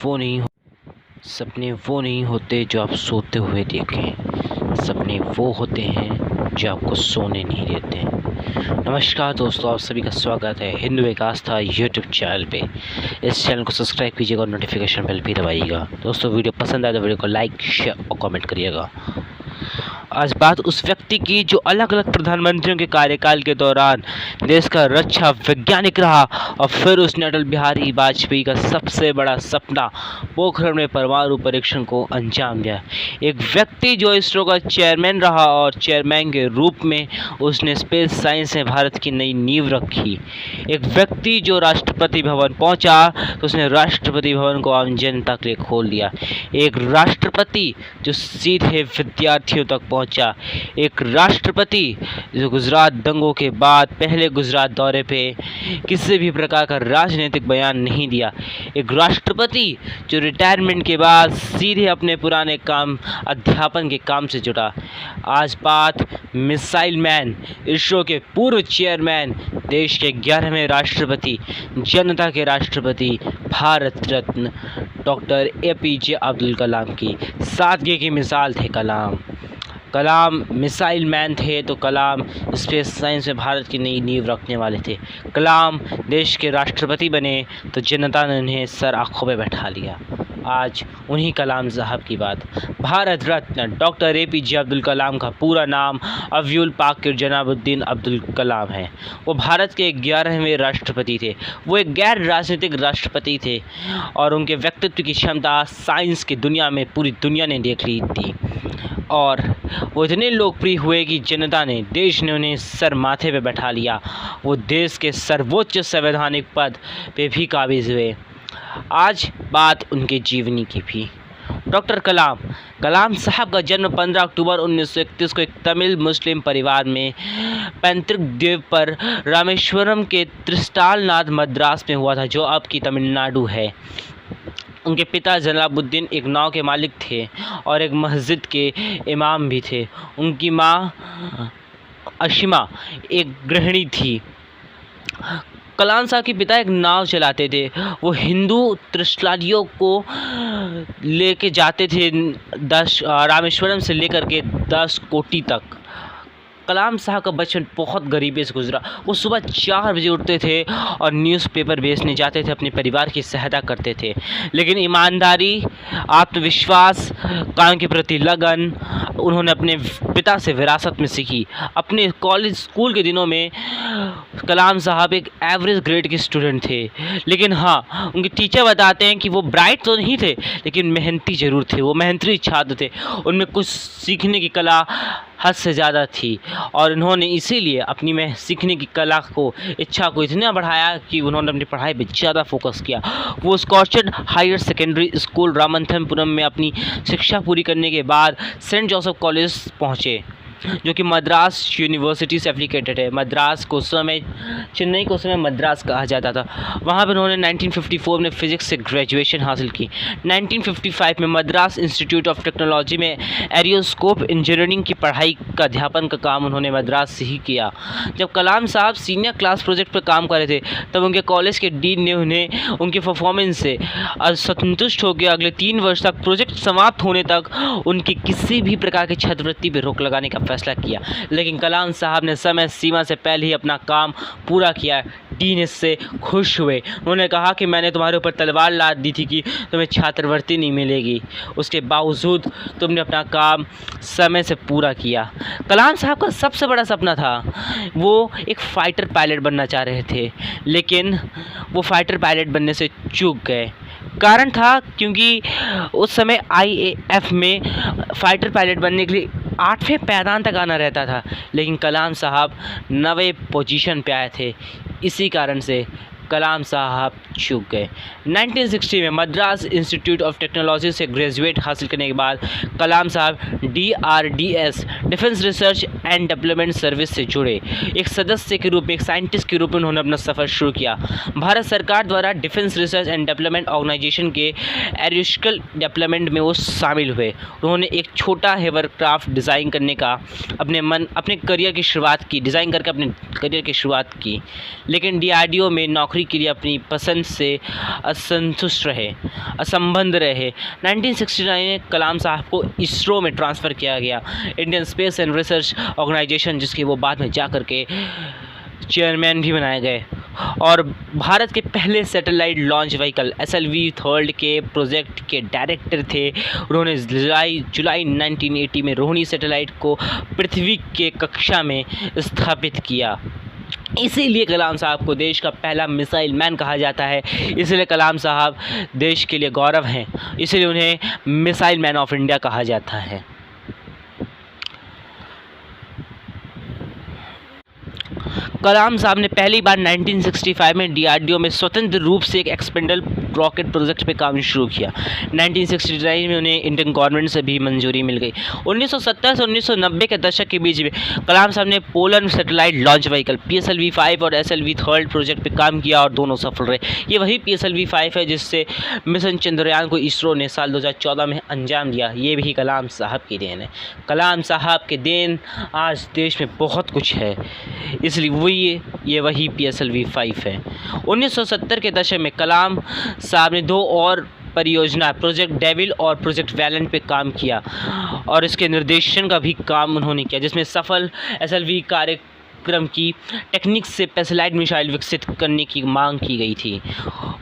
वो नहीं सपने वो नहीं होते जो आप सोते हुए देखें। सपने वो होते हैं जो आपको सोने नहीं देते। नमस्कार दोस्तों, आप सभी का स्वागत है हिंदू विकास था यूट्यूब चैनल पे। इस चैनल को सब्सक्राइब कीजिएगा और नोटिफिकेशन बेल भी दबाइएगा। दोस्तों, वीडियो पसंद आए तो वीडियो को लाइक, शेयर और कमेंट करिएगा। आज बात उस व्यक्ति की जो अलग अलग प्रधानमंत्रियों के कार्यकाल के दौरान देश का रक्षा वैज्ञानिक रहा और फिर उसने अटल बिहारी वाजपेयी का सबसे बड़ा सपना पोखरण में परमाणु परीक्षण को अंजाम दिया। एक व्यक्ति जो इसरो का चेयरमैन रहा और चेयरमैन के रूप में उसने स्पेस साइंस में भारत की नई नींव रखी। एक व्यक्ति जो राष्ट्रपति भवन पहुंचा तो उसने राष्ट्रपति भवन को आम जनता के लिए खोल दिया। एक राष्ट्रपति जो सीधे विद्यार्थियों तक पहुंचा। एक राष्ट्रपति जो गुजरात दंगों के बाद पहले गुजरात दौरे पे किसी भी प्रकार का राजनीतिक बयान नहीं दिया। एक राष्ट्रपति जो रिटायरमेंट के बाद सीधे अपने पुराने काम अध्यापन के काम से जुटा। आज बात मिसाइल मैन, इसरो के पूर्व चेयरमैन, देश के 11वें राष्ट्रपति, जनता के राष्ट्रपति, भारत रत्न डॉक्टर APJ अब्दुल कलाम की। सादगी की मिसाल थे कलाम मिसाइल मैन थे तो कलाम स्पेस साइंस में भारत की नई नींव रखने वाले थे। कलाम देश के राष्ट्रपति बने तो जनता ने उन्हें सर आँखों पे बैठा लिया। आज उन्हीं कलाम साहब की बात। भारत रत्न डॉक्टर APJ अब्दुल कलाम का पूरा नाम अव्युल पाकिर जनाबुद्दीन अब्दुल कलाम है। वो भारत के 11वें राष्ट्रपति थे। वो एक गैर राजनीतिक राष्ट्रपति थे और उनके व्यक्तित्व की क्षमता साइंस की दुनिया में पूरी दुनिया ने देख ली थी और वो इतने लोकप्रिय हुए कि जनता ने, देश ने उन्हें सर माथे पे बैठा लिया। वो देश के सर्वोच्च संवैधानिक पद पे भी काबिज हुए। आज बात उनके जीवनी की भी। डॉक्टर कलाम साहब का जन्म 15 अक्टूबर 1931 को एक तमिल मुस्लिम परिवार में पैतृक द्वीप पर रामेश्वरम के त्रिस्टालनाथ मद्रास में हुआ था, जो अब की तमिलनाडु है। उनके पिता जलालुद्दीन एक नाव के मालिक थे और एक मस्जिद के इमाम भी थे। उनकी माँ अशिमा एक गृहिणी थी। कलाम साहब के पिता एक नाव चलाते थे। वो हिंदू त्रिशलादियों को लेके जाते थे रामेश्वरम से लेकर के 10 कोटी तक। कलाम साहब का बचपन बहुत गरीबी से गुजरा। वो सुबह 4 बजे उठते थे और न्यूज़पेपर बेचने जाते थे, अपने परिवार की सहायता करते थे। लेकिन ईमानदारी, आत्मविश्वास, काम के प्रति लगन उन्होंने अपने पिता से विरासत में सीखी। अपने कॉलेज स्कूल के दिनों में कलाम साहब एक एवरेज ग्रेड के स्टूडेंट थे, लेकिन हाँ, उनके टीचर बताते हैं कि वो ब्राइट तो नहीं थे लेकिन मेहनती ज़रूर थे। वो मेहनती छात्र थे। उनमें कुछ सीखने की कला हद से ज़्यादा थी और उन्होंने इसीलिए अपनी सीखने की कला को, इच्छा को इतना बढ़ाया कि उन्होंने अपनी पढ़ाई पर ज़्यादा फोकस किया। वो स्कॉर्चर्ड हायर सेकेंडरी स्कूल रामनाथपुरम में अपनी शिक्षा पूरी करने के बाद सेंट जोसेफ कॉलेज पहुँचे, जो कि मद्रास यूनिवर्सिटी से एफिलिएटेड है। मद्रास को समय चेन्नई को समय मद्रास कहा जाता था। वहाँ पर उन्होंने 1954 में फ़िज़िक्स से ग्रेजुएशन हासिल की। 1955 में मद्रास इंस्टीट्यूट ऑफ टेक्नोलॉजी में एरियोस्कोप इंजीनियरिंग की पढ़ाई का अध्यापन का काम उन्होंने मद्रास से ही किया। जब कलाम साहब सीनियर क्लास प्रोजेक्ट पर काम कर रहे थे तब उनके कॉलेज के डीन ने उन्हें उनके परफॉर्मेंस से असंतुष्ट होकर अगले 3 वर्ष तक प्रोजेक्ट समाप्त होने तक उनकी किसी भी प्रकार की छात्रवृत्ति पर रोक लगाने का फैसला किया। लेकिन कलाम साहब ने समय सीमा से पहले ही अपना काम पूरा किया। डीन इससे खुश हुए। उन्होंने कहा कि मैंने तुम्हारे ऊपर तलवार लाद दी थी कि तुम्हें छात्रवृत्ति नहीं मिलेगी, उसके बावजूद तुमने अपना काम समय से पूरा किया। कलाम साहब का सबसे बड़ा सपना था, वो एक फ़ाइटर पायलट बनना चाह रहे थे, लेकिन वो फ़ाइटर पायलट बनने से चूक गए। कारण था क्योंकि उस समय IAF में फ़ाइटर पायलट बनने के लिए 8वें पायदान तक आना रहता था, लेकिन कलाम साहब 9वें पोजीशन पे आए थे। इसी कारण से कलाम साहब चूक गए। 1960 में मद्रास इंस्टीट्यूट ऑफ टेक्नोलॉजी से ग्रेजुएट हासिल करने के बाद कलाम साहब DRDS defence research and development service से जुड़े। एक सदस्य के रूप में, एक साइंटिस्ट के रूप में उन्होंने अपना सफ़र शुरू किया। भारत सरकार द्वारा defence research and development organisation के एरोस्पेस डेवलपमेंट में वो शामिल हुए। उन्होंने एक छोटा हेवरक्राफ्ट डिज़ाइन करने का अपने करियर की शुरुआत की, डिज़ाइन करके अपने करियर की शुरुआत की। लेकिन DRDO में नौकरी नौकरी के लिए अपनी पसंद से असंबद्ध रहे। 1969 में कलाम साहब को इसरो में ट्रांसफ़र किया गया, Indian space and research organisation, जिसके वो बाद में जा कर के चेयरमैन भी बनाए गए। और भारत के पहले सैटेलाइट लॉन्च व्हीकल SLV-3 के प्रोजेक्ट के डायरेक्टर थे। उन्होंने जुलाई 1980 में रोहिणी सैटेलाइट को पृथ्वी के कक्षा में स्थापित किया। इसीलिए कलाम साहब को देश का पहला मिसाइल मैन कहा जाता है। इसलिए कलाम साहब देश के लिए गौरव हैं, इसलिए उन्हें मिसाइल मैन ऑफ इंडिया कहा जाता है। कलाम साहब ने पहली बार 1965 में DRDO में स्वतंत्र रूप से एक एक्सपेंडल रॉकेट प्रोजेक्ट पे काम शुरू किया। 1969 में उन्हें इंडियन गवर्नमेंट से भी मंजूरी मिल गई। 1970 से 1990 के दशक के बीच में कलाम साहब ने polar satellite launch vehicle PSLV-5 और SLV-3 प्रोजेक्ट पे काम किया और दोनों सफल रहे। ये वही PSLV-5 है जिससे मिशन चंद्रयान को इसरो ने साल 2014 में अंजाम दिया। ये भी कलाम साहब की देन है। कलाम साहब के देन आज देश में बहुत कुछ है, इसलिए ये वही PSLV-5 है। 1970 के दशक में कलाम साहब ने 2 और परियोजना प्रोजेक्ट डेविल और प्रोजेक्ट वैलेंट पे काम किया और इसके निर्देशन का भी काम उन्होंने किया, जिसमें सफल SLV कार्यक्रम की टेक्निक से स्पेशलाइज्ड मिसाइल विकसित करने की मांग की गई थी।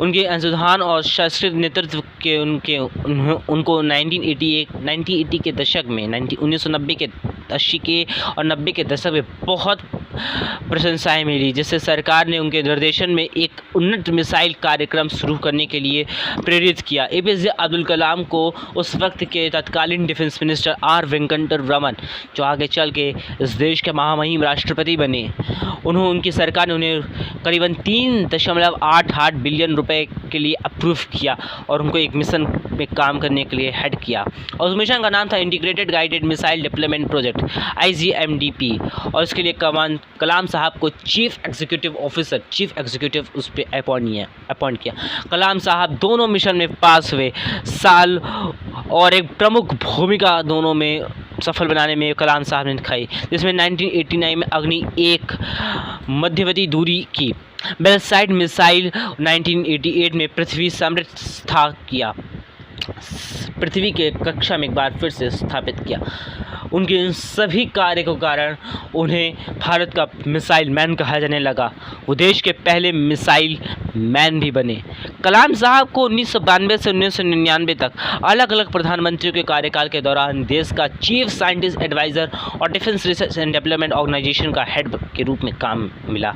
उनके अनुसंधान और शास्त्रीय नेतृत्व के उनको 1980 के दशक में 1990 के 80 के और 90 के दशक में बहुत प्रशंसाएं मिली, जिससे सरकार ने उनके निर्देशन में एक उन्नत मिसाइल कार्यक्रम शुरू करने के लिए प्रेरित किया। APJ अब्दुल कलाम को उस वक्त के तत्कालीन defence minister R Venkataraman, जो आगे चल के इस देश के महामहिम राष्ट्रपति बने, उनकी सरकार ने उन्हें करीबन 3.88 बिलियन रुपए के लिए अप्रूव किया और उनको एक मिशन में काम करने के लिए हेड किया। और उस मिशन का नाम था integrated guided missile development project IGMDP, और इसके लिए कलाम साहब को चीफ एग्जीक्यूटिव उस पर अपॉइंट किया। कलाम साहब दोनों मिशन में पास हुए साल और एक प्रमुख भूमिका दोनों में सफल बनाने में कलाम साहब ने दिखाई, जिसमें 1989 में अग्नि 1 मध्यवर्ती दूरी की बेलसाइड मिसाइल, 1988 में पृथ्वी पृथ्वी के कक्षा में एक बार फिर से स्थापित किया। उनके इन सभी कार्य के कारण उन्हें भारत का मिसाइल मैन कहा जाने लगा। वो देश के पहले मिसाइल मैन भी बने। कलाम साहब को 1992 से 1999 तक अलग अलग प्रधानमंत्रियों के कार्यकाल के दौरान देश का चीफ साइंटिस्ट एडवाइज़र और defence research and development organisation का हेड के रूप में काम मिला।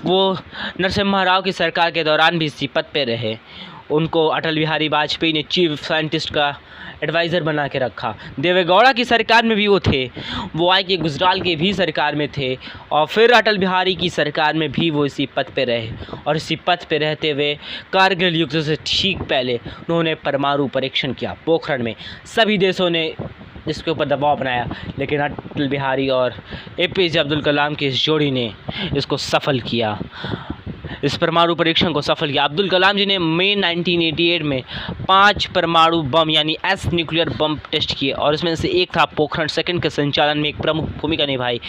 वो नरसिम्हा राव की सरकार के दौरान भी इसी पद पर रहे। उनको अटल बिहारी वाजपेयी ने चीफ साइंटिस्ट का एडवाइज़र बना के रखा। देवेगौड़ा की सरकार में भी वो थे, वो आई के गुजराल के भी सरकार में थे, और फिर अटल बिहारी की सरकार में भी वो इसी पद पे रहे। और इसी पद पे रहते हुए कारगिल युद्ध से ठीक पहले उन्होंने परमाणु परीक्षण किया पोखरण में। सभी देशों ने इसके ऊपर दबाव बनाया, लेकिन अटल बिहारी और APJ अब्दुल कलाम की इस जोड़ी ने इसको सफल किया, इस परमाणु परीक्षण को सफल किया। अब्दुल कलाम जी ने मई 1988 में 5 परमाणु बम यानी S न्यूक्लियर बम टेस्ट किए, और इसमें से एक था पोखरण सेकंड के संचालन में एक प्रमुख भूमिका निभाई।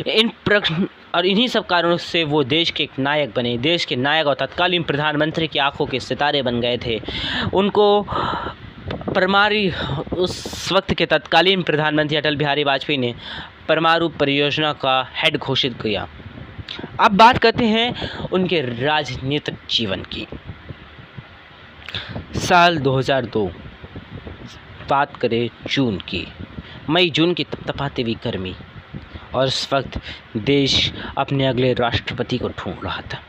इन्हीं सब कारणों से वो देश के एक नायक बने, देश के नायक और तत्कालीन प्रधानमंत्री की आंखों के सितारे बन गए थे। उनको उस वक्त के तत्कालीन प्रधानमंत्री अटल बिहारी वाजपेयी ने परमाणु परियोजना का हेड घोषित किया। अब बात करते हैं उनके राजनीतिक जीवन की। साल 2002, बात करें जून की, मई जून की तपतपाती हुई गर्मी, और इस वक्त देश अपने अगले राष्ट्रपति को ढूंढ रहा था।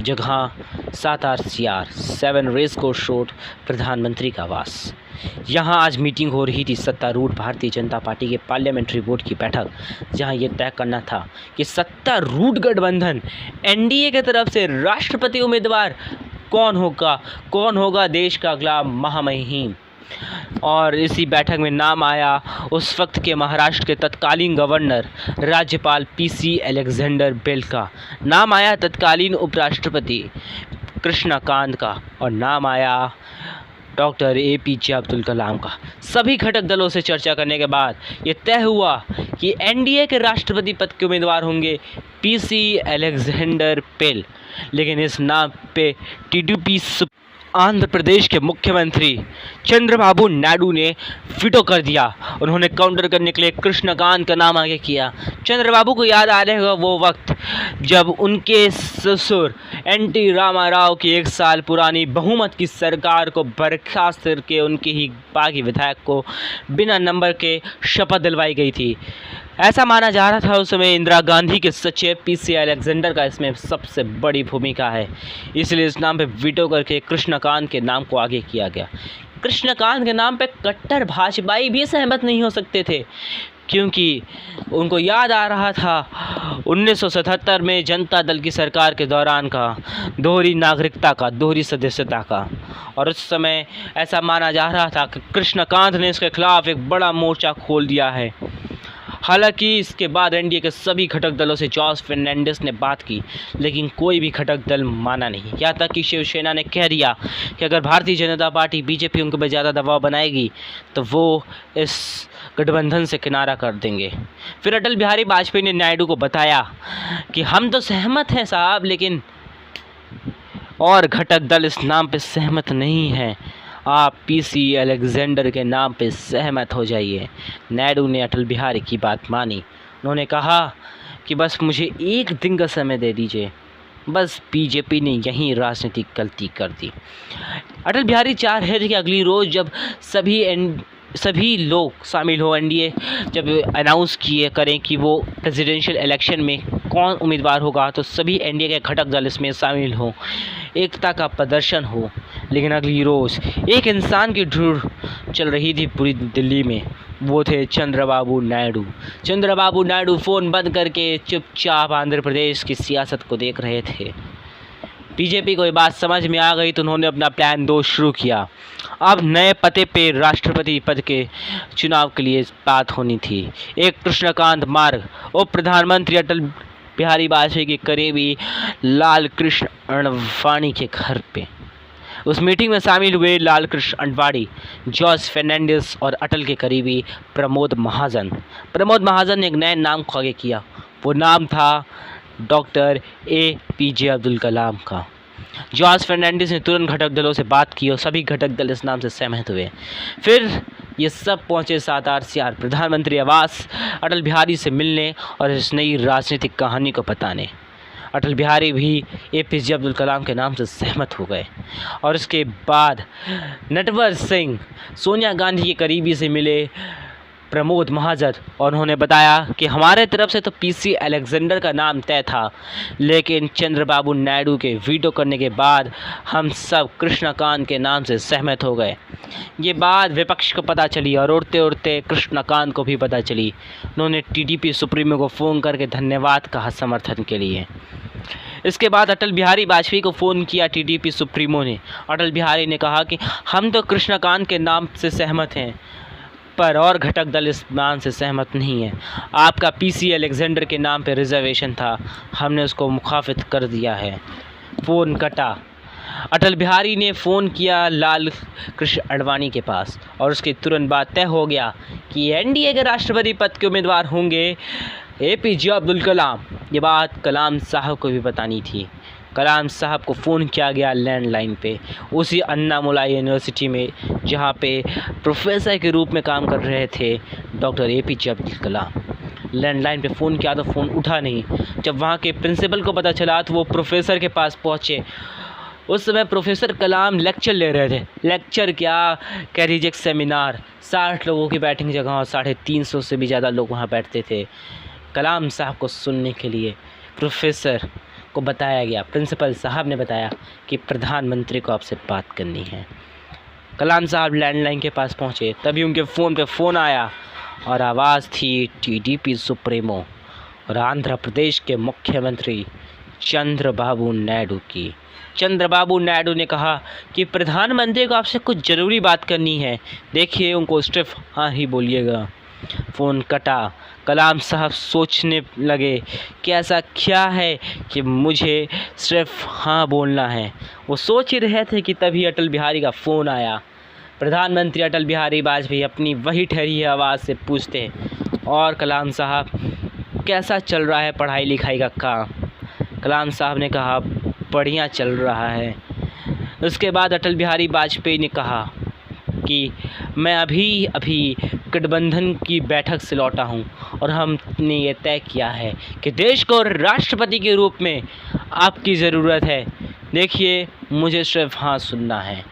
जगह 7 RCR 7 रेस कोर्स रोड, प्रधानमंत्री का आवास। यहाँ आज मीटिंग हो रही थी सत्तारूढ़ भारतीय जनता पार्टी के पार्लियामेंट्री बोर्ड की बैठक, जहाँ ये तय करना था कि सत्तारूढ़ गठबंधन NDA की तरफ से राष्ट्रपति उम्मीदवार कौन होगा देश का अगला महामहिम। और इसी बैठक में नाम आया उस वक्त के महाराष्ट्र के तत्कालीन गवर्नर राज्यपाल PC अलेक्जेंडर बेल का, नाम आया तत्कालीन उपराष्ट्रपति कृष्णकांत का, और नाम आया डॉक्टर APJ अब्दुल कलाम का। सभी घटक दलों से चर्चा करने के बाद ये तय हुआ कि NDA के राष्ट्रपति पद के उम्मीदवार होंगे PC अलेक्जेंडर बेल। लेकिन इस नाम पे टीडीपी आंध्र प्रदेश के मुख्यमंत्री चंद्रबाबू नायडू ने वीटो कर दिया। उन्होंने काउंटर करने के लिए कृष्णकांत का नाम आगे किया। चंद्रबाबू को याद आ रहेगा वो वक्त जब उनके ससुर एनटी रामाराव की 1 साल पुरानी बहुमत की सरकार को बर्खास्त करके उनके ही बागी विधायक को बिना नंबर के शपथ दिलवाई गई थी। ऐसा माना जा रहा था उस समय इंदिरा गांधी के सचिव पीसी अलेक्जेंडर का इसमें सबसे बड़ी भूमिका है, इसलिए इस नाम पे वीटो करके कृष्णकांत के नाम को आगे किया गया। कृष्णकांत के नाम पे कट्टर भाजपाई भी सहमत नहीं हो सकते थे, क्योंकि उनको याद आ रहा था 1977 में जनता दल की सरकार के दौरान का दोहरी नागरिकता का, दोहरी सदस्यता का, और उस समय ऐसा माना जा रहा था कि कृष्णकांत ने इसके खिलाफ एक बड़ा मोर्चा खोल दिया है। हालांकि इसके बाद एनडीए के सभी घटक दलों से जॉर्ज फर्नांडिस ने बात की, लेकिन कोई भी घटक दल माना नहीं। यहाँ तक कि शिवसेना ने कह दिया कि अगर भारतीय जनता पार्टी बीजेपी उनके पर ज़्यादा दबाव बनाएगी तो वो इस गठबंधन से किनारा कर देंगे। फिर अटल बिहारी वाजपेयी ने नायडू को बताया कि हम तो सहमत हैं साहब, लेकिन और घटक दल इस नाम पर सहमत नहीं हैं, आप पीसी अलेक्जेंडर के नाम पे सहमत हो जाइए। नायडू ने अटल बिहारी की बात मानी। उन्होंने कहा कि बस मुझे 1 दिन का समय दे दीजिए। बस बीजेपी ने यही राजनीतिक गलती कर दी। अटल बिहारी चाह रहे थे कि अगली रोज़ जब सभी लोग शामिल हो, एनडीए जब अनाउंस करें कि वो प्रेसिडेंशियल इलेक्शन में कौन उम्मीदवार होगा, तो सभी एनडीए के घटक दल इसमें शामिल हों, एकता का प्रदर्शन हो। लेकिन अगली रोज़ एक इंसान की ढूंढ चल रही थी पूरी दिल्ली में, वो थे चंद्रबाबू नायडू। चंद्रबाबू नायडू फ़ोन बंद करके चुपचाप आंध्र प्रदेश की सियासत को देख रहे थे। बीजेपी को ये बात समझ में आ गई तो उन्होंने अपना प्लान 2 शुरू किया। अब नए पते पे राष्ट्रपति पद के चुनाव के लिए बात होनी थी। एक कृष्णकांत मार्ग उप प्रधानमंत्री अटल बिहारी वाजपेयी के करीबी लाल कृष्ण अडवाणी के घर पे। उस मीटिंग में शामिल हुए लाल कृष्ण अडवाणी, जॉर्ज फर्नांडिस और अटल के करीबी प्रमोद महाजन। प्रमोद महाजन ने एक नए नाम को आगे किया। वो नाम था डॉक्टर APJ अब्दुल कलाम का। जॉर्ज फर्नांडिस ने तुरंत घटक दलों से बात की और सभी घटक दल इस नाम से सहमत हुए। फिर ये सब पहुंचे 7 प्रधानमंत्री आवास अटल बिहारी से मिलने और इस नई राजनीतिक कहानी को बताने। अटल बिहारी भी APJ अब्दुल कलाम के नाम से सहमत हो गए और इसके बाद नटवर सिंह सोनिया गांधी के करीबी से मिले प्रमोद महाजन और उन्होंने बताया कि हमारे तरफ से तो पीसी अलेक्जेंडर का नाम तय था, लेकिन चंद्रबाबू नायडू के वीटो करने के बाद हम सब कृष्णकांत के नाम से सहमत हो गए। ये बात विपक्ष को पता चली और उड़ते उड़ते कृष्णकांत को भी पता चली। उन्होंने टीडीपी सुप्रीमो को फ़ोन करके धन्यवाद कहा समर्थन के लिए। इसके बाद अटल बिहारी वाजपेयी को फ़ोन किया टीडीपी सुप्रीमो ने। अटल बिहारी ने कहा कि हम तो कृष्णकांत के नाम से सहमत हैं, पर और घटक दल इस नाम से सहमत नहीं है। आपका पीसी अलेक्जेंडर के नाम पर रिजर्वेशन था, हमने उसको मुखाफित कर दिया है। फ़ोन कटा। अटल बिहारी ने फ़ोन किया लाल कृष्ण अडवाणी के पास और उसके तुरंत बाद तय हो गया कि एनडीए के राष्ट्रपति पद के उम्मीदवार होंगे APJ अब्दुल कलाम। ये बात कलाम साहब को भी बतानी थी। कलाम साहब को फ़ोन किया गया लैंडलाइन पे, उसी अन्नामलाई यूनिवर्सिटी में जहाँ पे प्रोफेसर के रूप में काम कर रहे थे doctor APJ Abdul Kalam. Landline पे फ़ोन किया तो फ़ोन उठा नहीं। जब वहाँ के प्रिंसिपल को पता चला तो वो प्रोफेसर के पास पहुँचे। उस समय प्रोफेसर कलाम लेक्चर ले रहे थे। लेक्चर क्या कह दीजिए, सेमिनार। 60 लोगों की बैठने की जगह और 350 से भी ज़्यादा लोग वहाँ बैठते थे। कलाम साहब को सुनने के लिए प्रोफेसर को बताया गया, प्रिंसिपल साहब ने बताया कि प्रधानमंत्री को आपसे बात करनी है। कलाम साहब लैंडलाइन के पास पहुंचे, तभी उनके फ़ोन पे फ़ोन आया और आवाज़ थी टीडीपी सुप्रीमो और आंध्र प्रदेश के मुख्यमंत्री चंद्रबाबू नायडू की। चंद्रबाबू नायडू ने कहा कि प्रधानमंत्री को आपसे कुछ ज़रूरी बात करनी है, देखिए उनको सिर्फ हाँ ही बोलिएगा। फ़ोन कटा। कलाम साहब सोचने लगे कि ऐसा क्या है कि मुझे सिर्फ हाँ बोलना है। वो सोच ही रहे थे कि तभी अटल बिहारी का फ़ोन आया। प्रधानमंत्री अटल बिहारी वाजपेयी अपनी वही ठहरी आवाज़ से पूछते, और कलाम साहब कैसा चल रहा है पढ़ाई लिखाई का काम? कलाम साहब ने कहा बढ़िया चल रहा है। उसके बाद अटल बिहारी वाजपेयी ने कहा कि मैं अभी गठबंधन की बैठक से लौटा हूं और हमने ये तय किया है कि देश को राष्ट्रपति के रूप में आपकी ज़रूरत है। देखिए, मुझे सिर्फ हाँ सुनना है।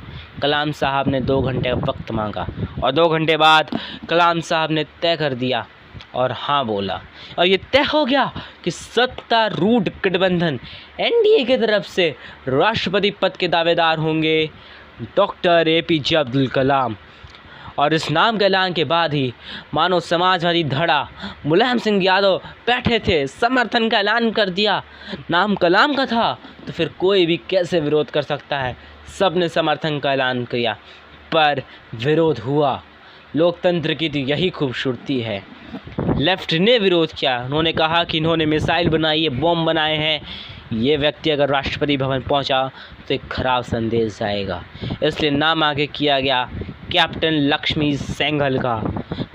कलाम साहब ने 2 घंटे का वक्त मांगा और 2 घंटे बाद कलाम साहब ने तय कर दिया और हाँ बोला, और ये तय हो गया कि सत्तारूढ़ गठबंधन एनडीए की तरफ से राष्ट्रपति पद के दावेदार होंगे डॉक्टर एपीजे अब्दुल कलाम। और इस नाम के ऐलान के बाद ही मानो समाजवादी धड़ा मुलायम सिंह यादव बैठे थे, समर्थन का ऐलान कर दिया। नाम कलाम का था तो फिर कोई भी कैसे विरोध कर सकता है। सब ने समर्थन का ऐलान किया, पर विरोध हुआ। लोकतंत्र की तो यही खूबसूरती है। लेफ्ट ने विरोध किया। उन्होंने कहा कि इन्होंने मिसाइल बनाई है, बॉम्ब बनाए हैं, ये व्यक्ति अगर राष्ट्रपति भवन पहुंचा तो एक खराब संदेश जाएगा। इसलिए नाम आगे किया गया कैप्टन लक्ष्मी सेंघल का,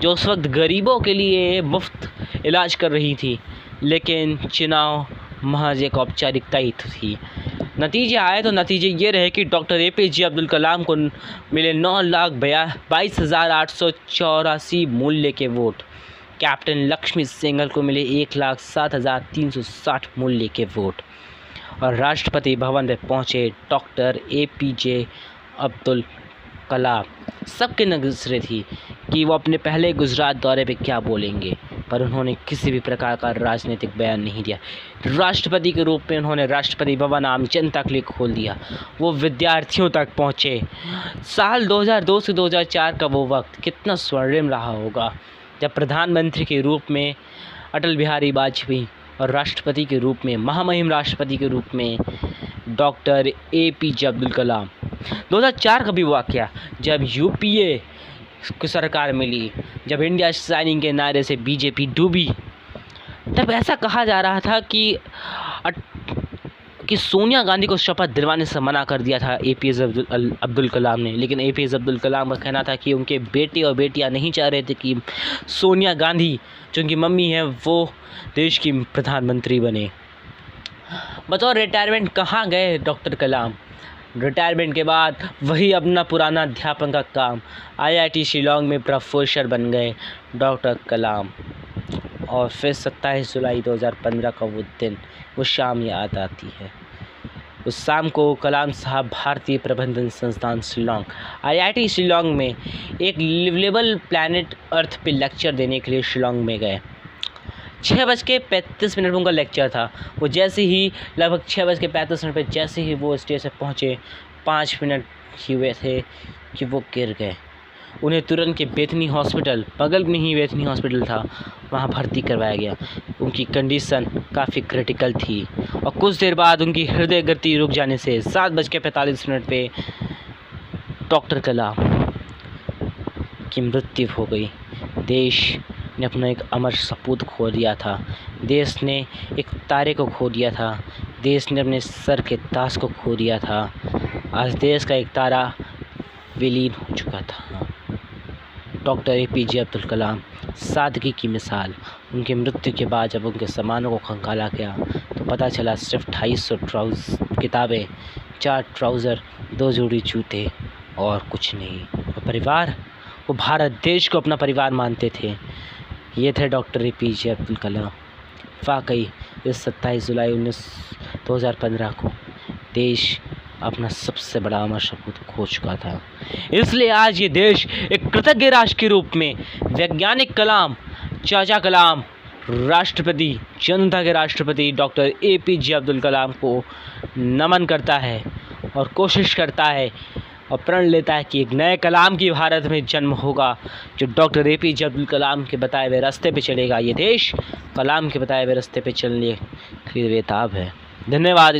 जो उस वक्त गरीबों के लिए मुफ्त इलाज कर रही थी। लेकिन चुनाव महज एक औपचारिकता ही थी। नतीजे आए तो नतीजे ये रहे कि डॉक्टर एपीजे अब्दुल कलाम को मिले 9,22,884 मूल्य के वोट। कैप्टन लक्ष्मी सेंघल को मिले 1,07,360 मूल्य के वोट। और राष्ट्रपति भवन में पहुंचे डॉक्टर एपीजे अब्दुल कलाम। सबके नज़रें थी कि वो अपने पहले गुजरात दौरे पे क्या बोलेंगे, पर उन्होंने किसी भी प्रकार का राजनीतिक बयान नहीं दिया। राष्ट्रपति के रूप में उन्होंने राष्ट्रपति भवन आम जनता के लिए खोल दिया। वो विद्यार्थियों तक पहुँचे। साल 2002 से 2004 का वो वक्त कितना स्वर्णिम रहा होगा, जब प्रधानमंत्री के रूप में अटल बिहारी वाजपेयी और राष्ट्रपति के रूप में, महामहिम राष्ट्रपति के रूप में डॉक्टर एपीजे अब्दुल कलाम। 2004 का भी वाक़या, जब यूपीए की सरकार मिली, जब इंडिया शाइनिंग के नारे से बीजेपी डूबी, तब ऐसा कहा जा रहा था कि सोनिया गांधी को शपथ दिलवाने से मना कर दिया था एपीजे अब्दुल कलाम ने। लेकिन एपीजे अब्दुल कलाम का कहना था कि उनके बेटे और बेटियां नहीं चाह रहे थे कि सोनिया गांधी, जो उनकी मम्मी है, वो देश की प्रधानमंत्री बने। बतौर रिटायरमेंट कहाँ गए डॉक्टर कलाम? रिटायरमेंट के बाद वही अपना पुराना अध्यापन का काम, आईआईटी शिलोंग में प्रोफेसर बन गए डॉक्टर कलाम। और फिर 27 जुलाई 2015 का वो दिन, वो शाम याद आती है। उस शाम को कलाम साहब भारतीय प्रबंधन संस्थान शिलोंग, आईआईटी शिलोंग में एक लिवेबल प्लैनेट अर्थ पे लेक्चर देने के लिए शिलोंग में गए। 6:35 उनका लेक्चर था। वो जैसे ही लगभग 6:35 पे जैसे ही वो स्टेज से पहुँचे, 5 मिनट ही हुए थे कि वो गिर गए। उन्हें तुरंत के बेथनी हॉस्पिटल, बगल में ही बेथनी हॉस्पिटल था, वहाँ भर्ती करवाया गया। उनकी कंडीशन काफ़ी क्रिटिकल थी और कुछ देर बाद उनकी हृदय गति रुक जाने से 7:45 पे डॉक्टर कलाम की मृत्यु हो गई। देश ने अपना एक अमर सपूत खो दिया था। देश ने एक तारे को खो दिया था। देश ने अपने सर के ताज को खो दिया था। आज देश का एक तारा विलीन हो चुका था। डॉक्टर एपीजे अब्दुल कलाम सादगी की मिसाल। उनकी मृत्यु के बाद जब उनके सामानों को खंगाला गया तो पता चला सिर्फ 250 किताबें, 4 ट्राउज़र, 2 जोड़ी जूते और कुछ नहीं। और परिवार, वो भारत देश को अपना परिवार मानते थे। ये थे डॉक्टर एपीजे अब्दुल कलाम। वाकई इस 27 जुलाई 2015 को देश अपना सबसे बड़ा अमर सपूत खो चुका था। इसलिए आज ये देश एक कृतज्ञ राष्ट्र के रूप में वैज्ञानिक कलाम, चाचा कलाम, राष्ट्रपति, जनता के राष्ट्रपति डॉक्टर एपीजे अब्दुल कलाम को नमन करता है और कोशिश करता है और प्रण लेता है कि एक नए कलाम की भारत में जन्म होगा, जो डॉक्टर एपीजे अब्दुल कलाम के बताए हुए रास्ते पे चलेगा। ये देश कलाम के बताए हुए रास्ते पे चलने के लिए बेताब है। धन्यवाद।